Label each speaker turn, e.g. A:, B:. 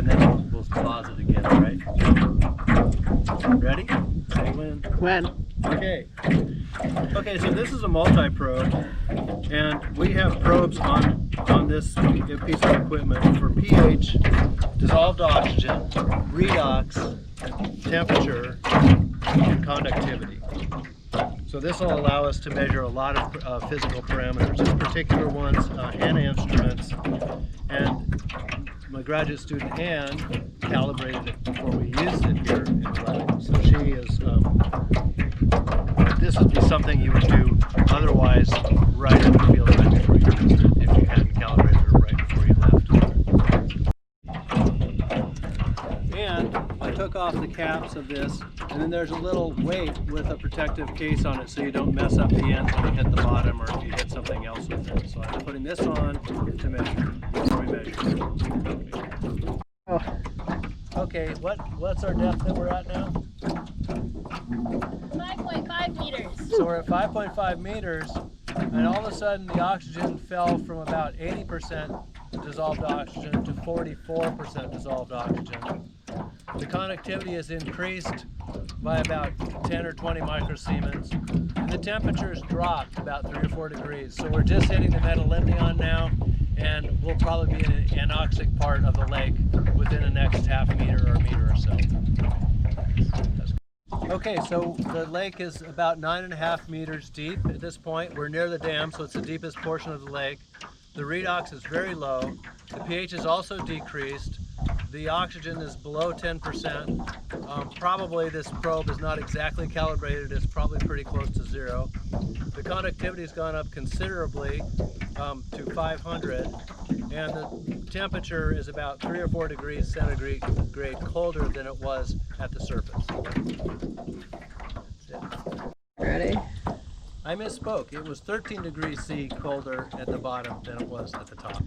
A: and then we'll pause it again, right? Ready? Say when.
B: When?
A: Okay. Okay, so this is a multi-probe, and we have probes on this piece of equipment for pH, dissolved oxygen, redox, temperature, and conductivity. So this will allow us to measure a lot of physical parameters. This particular one's Hana instruments, and my graduate student Anne calibrated it before we used it here in the lab. So she is, this would be something you would do otherwise right in the field right before you used it if you hadn't calibrated it right before you left. And I took off the caps of this, and then there's a little weight with a protective case on it so you don't mess up the ends when you hit the bottom or if you hit something else with it. So I'm putting this on to measure, before we measure. Okay, what's our depth that we're at now?
C: 5.5 meters.
A: So we're at 5.5 meters, and all of a sudden the oxygen fell from about 80% dissolved oxygen to 44% dissolved oxygen. The conductivity is increased by about 10 or 20 microsiemens. And the temperature's dropped about 3 or 4 degrees. So we're just hitting the metalimnion now, and we'll probably be in an anoxic part of the lake within the next half meter or meter or so. Okay, so the lake is about 9.5 meters deep at this point. We're near the dam, so it's the deepest portion of the lake. The redox is very low. The pH is also decreased. The oxygen is below 10%. Probably this probe is not exactly calibrated. It's probably pretty close to zero. The conductivity has gone up considerably to 500, and the temperature is about 3 or 4 degrees centigrade colder than it was at the surface.
B: Ready?
A: I misspoke. It was 13 degrees C colder at the bottom than it was at the top.